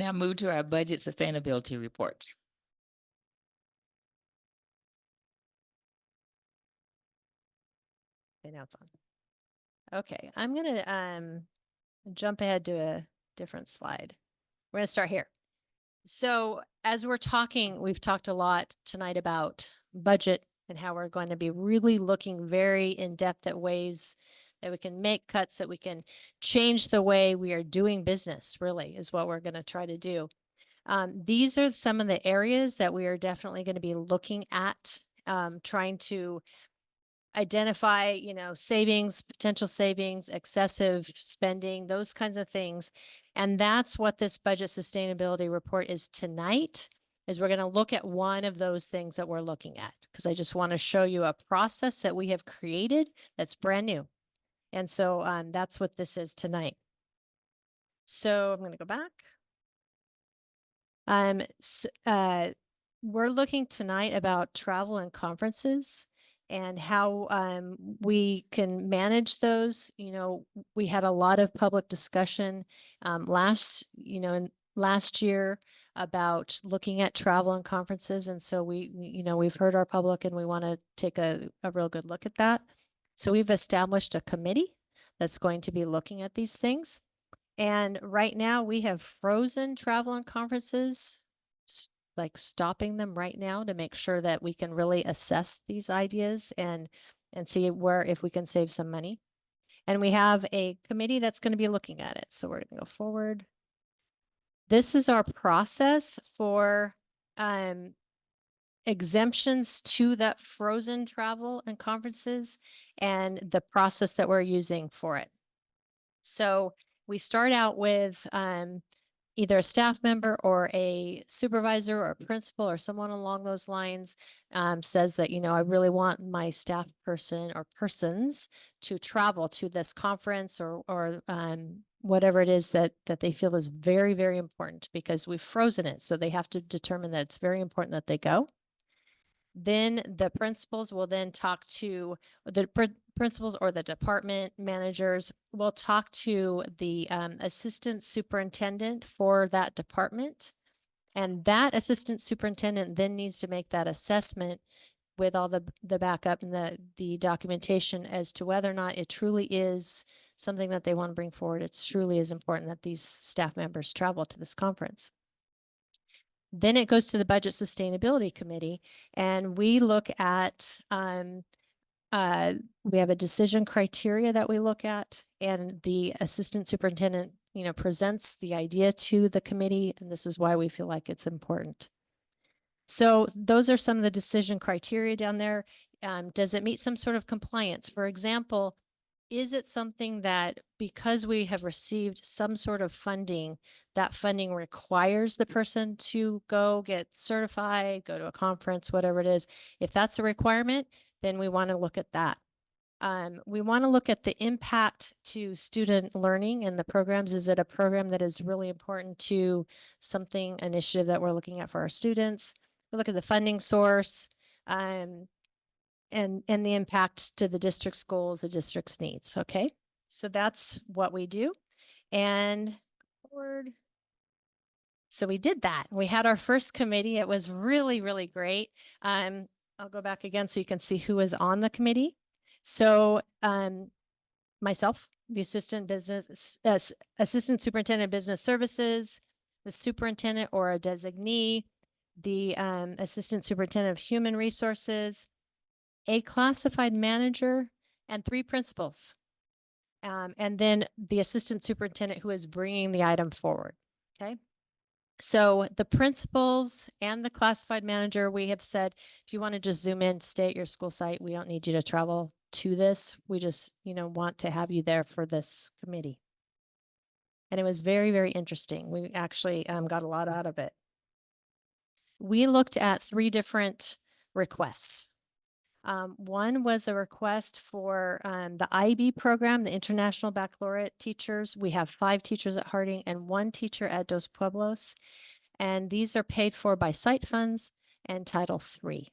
Now move to our budget sustainability report. Okay, now it's on. Okay, I'm gonna jump ahead to a different slide. We're gonna start here. So as we're talking, we've talked a lot tonight about budget and how we're going to be really looking very in-depth at ways that we can make cuts, that we can change the way we are doing business, really, is what we're going to try to do. These are some of the areas that we are definitely going to be looking at, trying to identify, savings, potential savings, excessive spending, those kinds of things. And that's what this budget sustainability report is tonight, is we're going to look at one of those things that we're looking at, because I just want to show you a process that we have created that's brand new. And so that's what this is tonight. So I'm going to go back. We're looking tonight about travel and conferences and how we can manage those. We had a lot of public discussion last year about looking at travel and conferences. And so we've heard our public and we want to take a real good look at that. So we've established a committee that's going to be looking at these things. And right now we have frozen travel and conferences, like stopping them right now to make sure that we can really assess these ideas and see if we can save some money. And we have a committee that's going to be looking at it. So we're going to go forward. This is our process for exemptions to that frozen travel and conferences and the process that we're using for it. So we start out with either a staff member or a supervisor or a principal or someone along those lines says that, I really want my staff person or persons to travel to this conference or whatever it is that they feel is very, very important, because we've frozen it. So they have to determine that it's very important that they go. Then the principals will then talk to the principals, or the department managers will talk to the assistant superintendent for that department. And that assistant superintendent then needs to make that assessment with all the backup and the documentation as to whether or not it truly is something that they want to bring forward. It truly is important that these staff members travel to this conference. Then it goes to the Budget Sustainability Committee, and we look at, we have a decision criteria that we look at, and the assistant superintendent, presents the idea to the committee, and this is why we feel like it's important. So those are some of the decision criteria down there. Does it meet some sort of compliance? For example, is it something that, because we have received some sort of funding, that funding requires the person to go get certified, go to a conference, whatever it is? If that's a requirement, then we want to look at that. We want to look at the impact to student learning and the programs. Is it a program that is really important to something, initiative that we're looking at for our students? We look at the funding source, and the impact to the district's goals, the district's needs. Okay, so that's what we do. And forward. So we did that. We had our first committee. It was really, really great. I'll go back again so you can see who was on the committee. So myself, the assistant superintendent of business services, the superintendent or a designee, the assistant superintendent of human resources, a classified manager, and 3 principals. And then the assistant superintendent who is bringing the item forward. Okay. So the principals and the classified manager, we have said, if you want to just zoom in, stay at your school site. We don't need you to travel to this. We just, want to have you there for this committee. And it was very, very interesting. We actually got a lot out of it. We looked at 3 different requests. One was a request for the IB program, the International Baccalaureate teachers. We have 5 teachers at Harding and 1 teacher at Dos Pueblos. And these are paid for by site funds and Title III.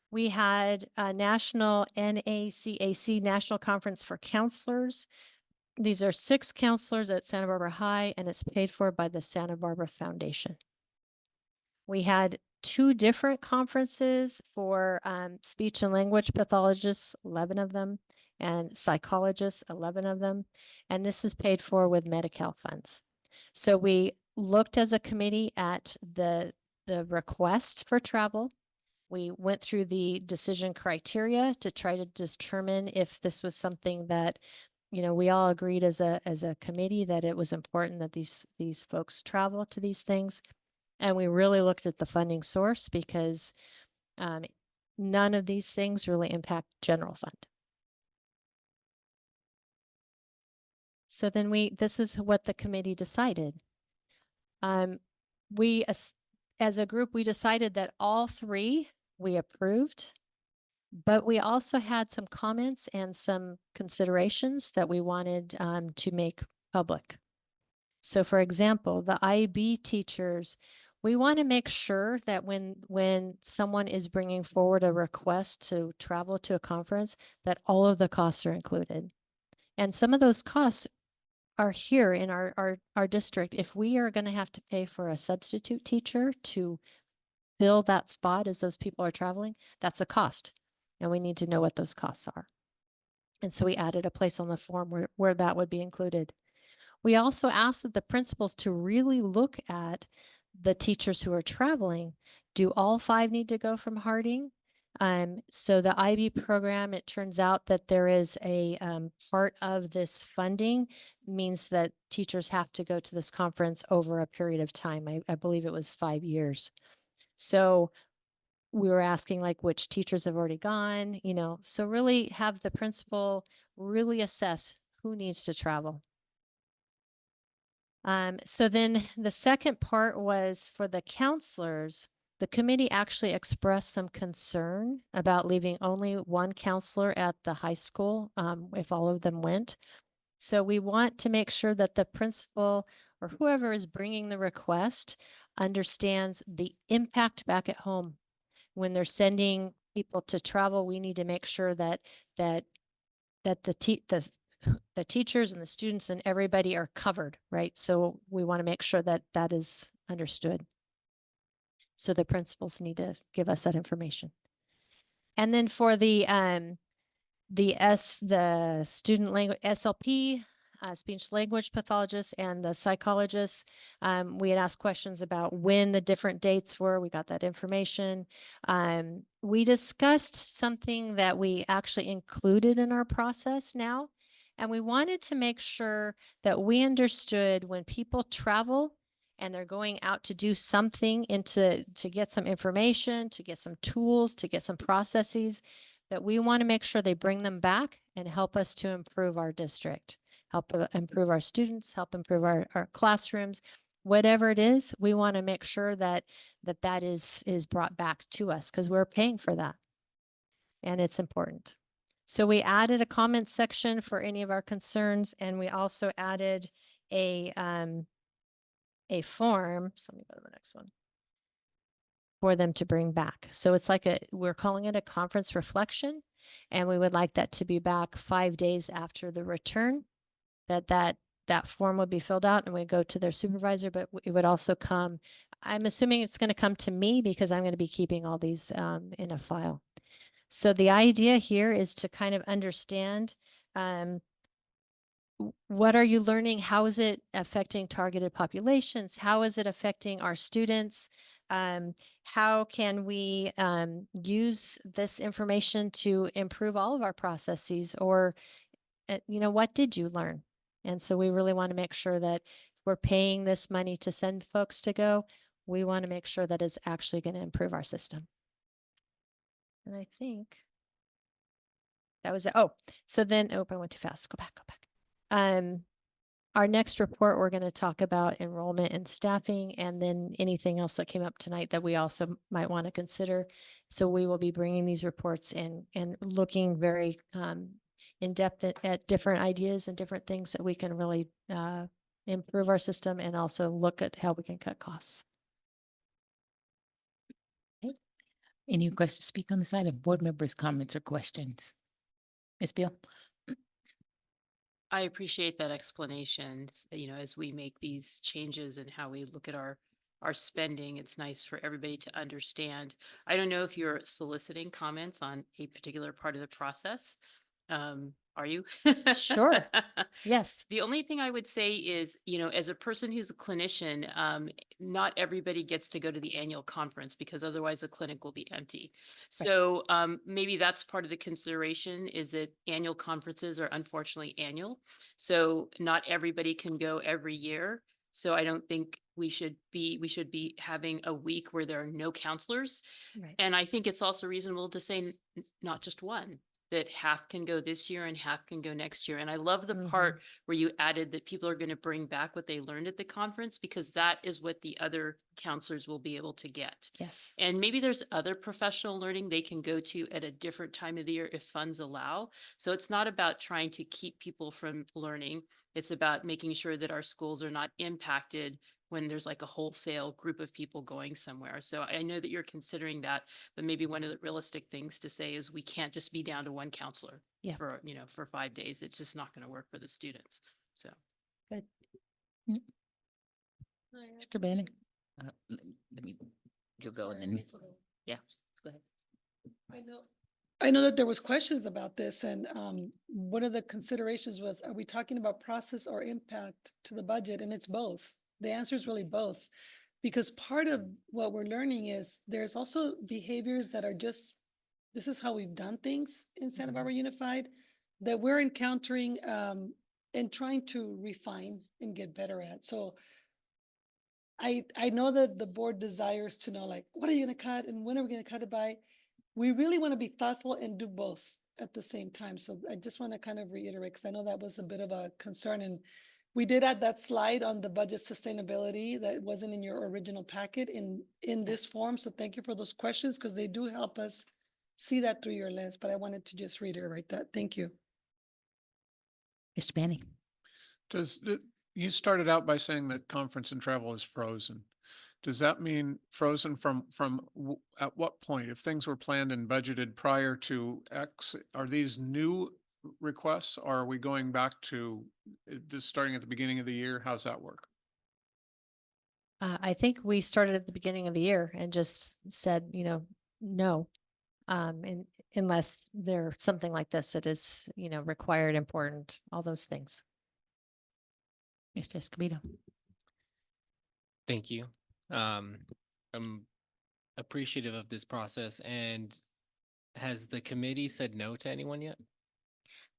We had a national NACAC, National Conference for Counselors. These are 6 counselors at Santa Barbara High, and it's paid for by the Santa Barbara Foundation. We had 2 different conferences for speech and language pathologists, 11 of them, and psychologists, 11 of them. And this is paid for with Medi-Cal funds. So we looked as a committee at the request for travel. We went through the decision criteria to try to determine if this was something that, you know, we all agreed as a committee that it was important that these folks travel to these things. And we really looked at the funding source because none of these things really impact general fund. So then this is what the committee decided. We, as a group, we decided that all 3 we approved, but we also had some comments and some considerations that we wanted to make public. So for example, the IB teachers, we want to make sure that when someone is bringing forward a request to travel to a conference, that all of the costs are included. And some of those costs are here in our district. If we are going to have to pay for a substitute teacher to fill that spot as those people are traveling, that's a cost. And we need to know what those costs are. And so we added a place on the form where that would be included. We also asked that the principals to really look at the teachers who are traveling. Do all 5 need to go from Harding? So the IB program, it turns out that there is a part of this funding means that teachers have to go to this conference over a period of time. I believe it was 5 years. So we were asking like which teachers have already gone, you know, so really have the principal really assess who needs to travel. So then the second part was for the counselors. The committee actually expressed some concern about leaving only 1 counselor at the high school if all of them went. So we want to make sure that the principal or whoever is bringing the request understands the impact back at home. When they're sending people to travel, we need to make sure that the teachers and the students and everybody are covered, right? So we want to make sure that that is understood. So the principals need to give us that information. And then for the student language SLP, speech language pathologist and the psychologist, we had asked questions about when the different dates were. We got that information. We discussed something that we actually included in our process now. And we wanted to make sure that we understood when people travel and they're going out to do something to get some information, to get some tools, to get some processes, that we want to make sure they bring them back and help us to improve our district, help improve our students, help improve our classrooms, whatever it is. We want to make sure that that is brought back to us because we're paying for that and it's important. So we added a comment section for any of our concerns, and we also added a form. So let me go to the next one for them to bring back. So it's like we're calling it a conference reflection, and we would like that to be back 5 days after the return, that form would be filled out and we go to their supervisor, but it would also come, I'm assuming it's going to come to me because I'm going to be keeping all these in a file. So the idea here is to kind of understand what are you learning? How is it affecting targeted populations? How is it affecting our students? How can we use this information to improve all of our processes? Or, you know, what did you learn? And so we really want to make sure that if we're paying this money to send folks to go, we want to make sure that it's actually going to improve our system. And I think that was it. Oh, so then, I went too fast. Go back. Our next report, we're going to talk about enrollment and staffing, and then anything else that came up tonight that we also might want to consider. So we will be bringing these reports in and looking very in depth at different ideas and different things that we can really improve our system and also look at how we can cut costs. Any requests to speak on the side of board members' comments or questions? Ms. Beal? I appreciate that explanation. You know, as we make these changes and how we look at our spending, it's nice for everybody to understand. I don't know if you're soliciting comments on a particular part of the process. Are you? Sure. Yes. The only thing I would say is, you know, as a person who's a clinician, not everybody gets to go to the annual conference because otherwise the clinic will be empty. Right. So maybe that's part of the consideration is that annual conferences are unfortunately annual. So not everybody can go every year. So I don't think we should be having a week where there are no counselors. Right. And I think it's also reasonable to say not just one, that half can go this year and half can go next year. And I love the Mhm. part where you added that people are going to bring back what they learned at the conference because that is what the other counselors will be able to get. Yes. And maybe there's other professional learning they can go to at a different time of the year if funds allow. So it's not about trying to keep people from learning. It's about making sure that our schools are not impacted when there's like a wholesale group of people going somewhere. So I know that you're considering that, but maybe one of the realistic things to say is we can't just be down to one counselor Yeah. for, you know, for 5 days. It's just not going to work for the students. So. Good. Mr. Banning? Let me, you'll go and then, yeah, go ahead. I know that there was questions about this and one of the considerations was, are we talking about process or impact to the budget? And it's both. The answer is really both. Because part of what we're learning is there's also behaviors that are just, this is how we've done things in Santa Barbara Unified that we're encountering and trying to refine and get better at. So I know that the board desires to know like, what are you gonna cut and when are we gonna cut it by? We really want to be thoughtful and do both at the same time. So I just want to kind of reiterate, because I know that was a bit of a concern. And we did add that slide on the budget sustainability that wasn't in your original packet in this form. So thank you for those questions, because they do help us see that through your lens. But I wanted to just reiterate that. Thank you. Mr. Banning? You started out by saying that conference and travel is frozen. Does that mean frozen at what point? If things were planned and budgeted prior to X, are these new requests? Or are we going back to just starting at the beginning of the year? How's that work? I think we started at the beginning of the year and just said, no. And unless there's something like this that is, required, important, all those things. Mr. Escobedo? Thank you. I'm appreciative of this process. And has the committee said no to anyone yet?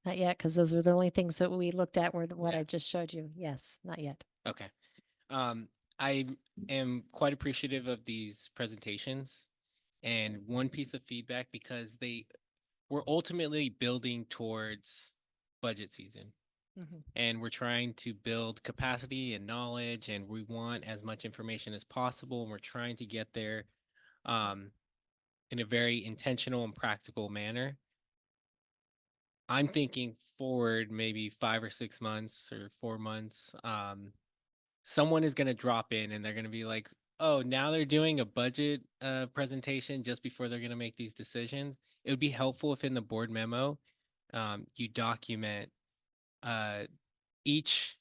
Not yet, because those were the only things that we looked at were what Yeah. I just showed you. Yes, not yet. Okay. I am quite appreciative of these presentations. And one piece of feedback, because we're ultimately building towards budget season. And we're trying to build capacity and knowledge, and we want as much information as possible. And we're trying to get there in a very intentional and practical manner. I'm thinking forward maybe 5 or 6 months or 4 months. Someone is going to drop in and they're going to be like, oh, now they're doing a budget presentation just before they're going to make these decisions. It would be helpful if in the board memo, you document each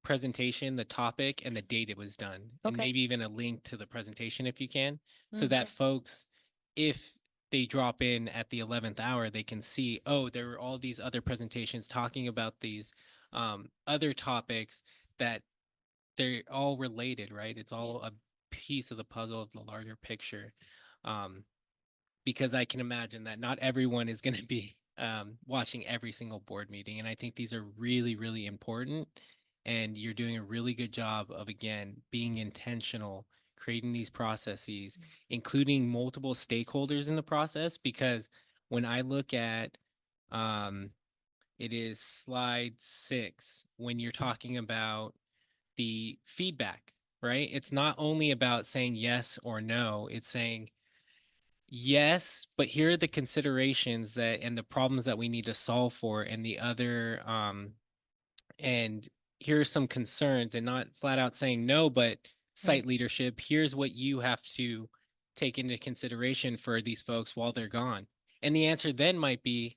presentation, the topic, and the date it was done, and Okay. maybe even a link to the presentation if you can, so Mhm. that folks, if they drop in at the 11th hour, they can see, oh, there were all these other presentations talking about these other topics that they're all related, right? It's all a piece of the puzzle of the larger picture. Because I can imagine that not everyone is going to be watching every single board meeting. And I think these are really, really important. And you're doing a really good job of, again, being intentional, creating these processes, including multiple stakeholders in the process. Because when I look at, it is slide 6, when you're talking about the feedback, right? It's not only about saying yes or no, it's saying, yes, but here are the considerations that and the problems that we need to solve for, and the other and here are some concerns, and not flat out saying no, but site leadership, here's what you have to take into consideration for these folks while they're gone. And the answer then might be,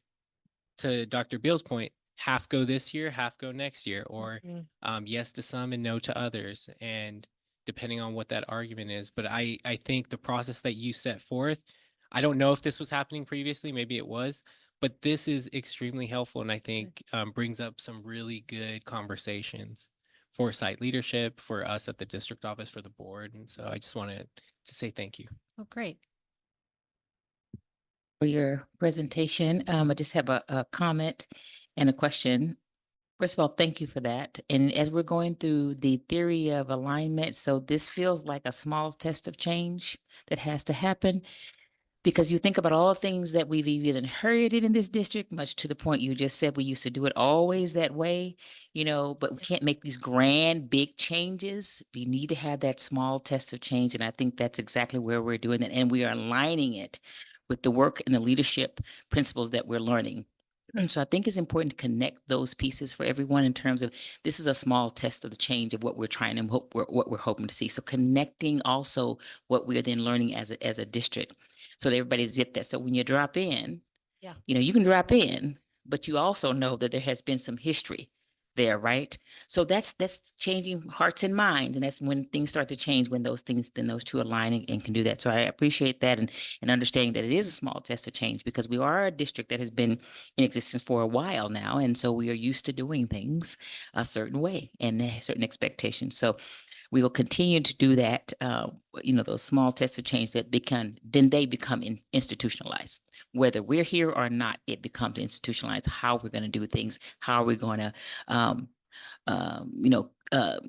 to Dr. Beal's point, half go this year, half go next year, or Mhm. yes to some and no to others. And depending on what that argument is, but I think the process that you set forth, I don't know if this was happening previously, maybe it was, but this is extremely helpful and I think brings up some really good conversations for site leadership, for us at the district office, for the board. And so I just wanted to say thank you. Oh, great. For your presentation. I just have a comment and a question. First of all, thank you for that. And as we're going through the theory of alignment, so this feels like a small test of change that has to happen. Because you think about all the things that we've even inherited in this district, much to the point you just said, we used to do it always that way, but we can't make these grand, big changes. We need to have that small test of change. And I think that's exactly where we're doing it. And we are aligning it with the work and the leadership principles that we're learning. And so I think it's important to connect those pieces for everyone in terms of this is a small test of the change of what we're trying to hope, what we're hoping to see. So connecting also what we're then learning as a district so that everybody's get that. So when you drop in, Yeah. you can drop in, but you also know that there has been some history there, right? So that's changing hearts and minds. And that's when things start to change, when those things, then those two align and can do that. So I appreciate that and understanding that it is a small test of change because we are a district that has been in existence for a while now. And so we are used to doing things a certain way and certain expectations. So we will continue to do that, those small tests of change that then they become institutionalized. Whether we're here or not, it becomes institutionalized, how we're going to do things, how we're going to,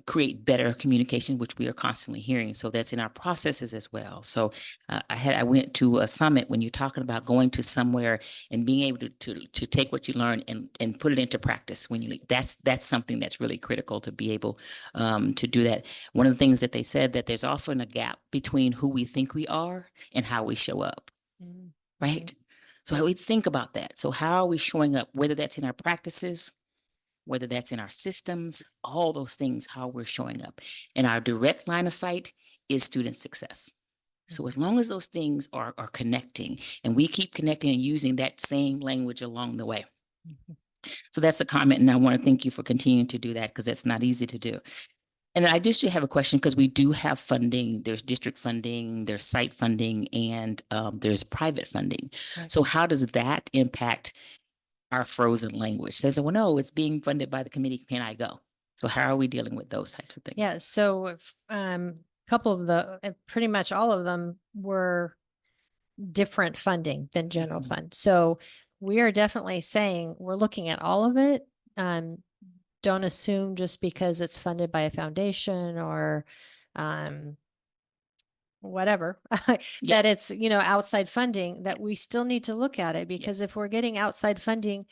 create better communication, which we are constantly hearing. So that's in our processes as well. So I went to a summit when you're talking about going to somewhere and being able to take what you learn and put it into practice when you leave. That's something that's really critical to be able to do that. One of the things that they said that there's often a gap between who we think we are and how we show up, Mhm. right? So how we think about that. So how are we showing up, whether that's in our practices, whether that's in our systems, all those things, how we're showing up. And our direct line of sight is student success. So as long as those things are connecting and we keep connecting and using that same language along the way. So that's a comment. And I want to thank you for continuing to do that because that's not easy to do. And I just do have a question because we do have funding. There's district funding, there's site funding, and there's private funding. Right. So how does that impact our frozen language? Says, well, no, it's being funded by the committee. Can I go? So how are we dealing with those types of things? Yeah, so couple of pretty much all of them were different funding than general Mhm. fund. So we are definitely saying we're looking at all of it. Don't assume just because it's funded by a foundation or whatever that it's outside funding, that we still need to look at it, because Yes. if we're getting outside funding,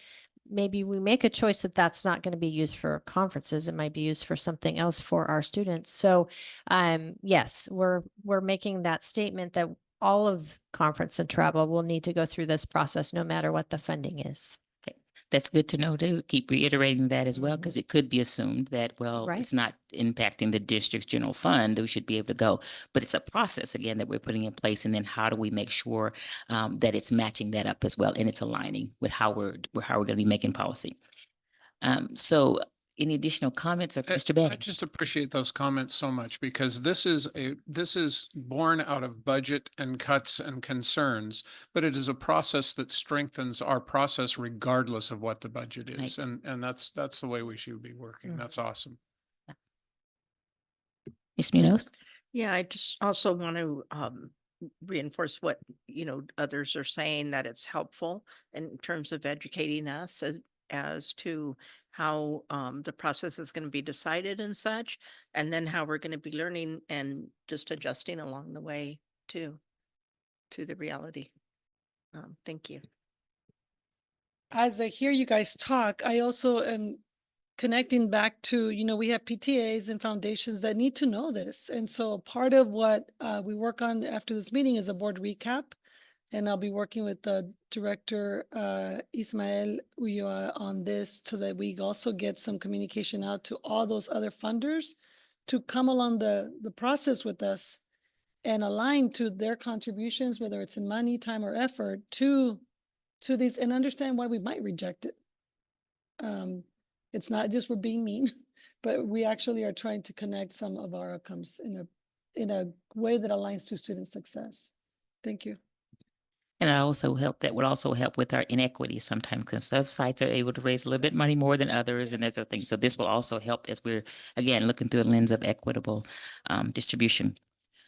maybe we make a choice that that's not going to be used for conferences. It might be used for something else for our students. So yes, we're making that statement that all of conference and travel will need to go through this process no matter what the funding is. Okay. That's good to know, to keep reiterating that as well, Mhm. because it could be assumed that, well, Right. it's not impacting the district's general fund, we should be able to go. But it's a process, again, that we're putting in place. And then how do we make sure that it's matching that up as well and it's aligning with how we're going to be making policy? So any additional comments, or Mr. I Bannon? just appreciate those comments so much because this is born out of budget and cuts and concerns, but it is a process that strengthens our process regardless of what the budget is. Right. And that's the way we should be working. Mhm. That's awesome. Ms. Munoz? Yeah, I just also want to reinforce what, others are saying, that it's helpful in terms of educating us as to how the process is going to be decided and such, and then how we're going to be learning and just adjusting along the way too, to the reality. Thank you. As I hear you guys talk, I also am connecting back to, we have PTAs and foundations that need to know this. And so part of what we work on after this meeting is a board recap. And I'll be working with the director, Ismael Ulloa, on this so that we also get some communication out to all those other funders to come along the process with us and align to their contributions, whether it's in money, time, or effort, to these, and understand why we might reject it. It's not just we're being mean, but we actually are trying to connect some of our outcomes in a way that aligns to student success. Thank you. And that would also help with our inequity sometimes, because some sites are able to raise a little bit money more than others and there's other things. So this will also help as we're, again, looking through a lens of equitable distribution.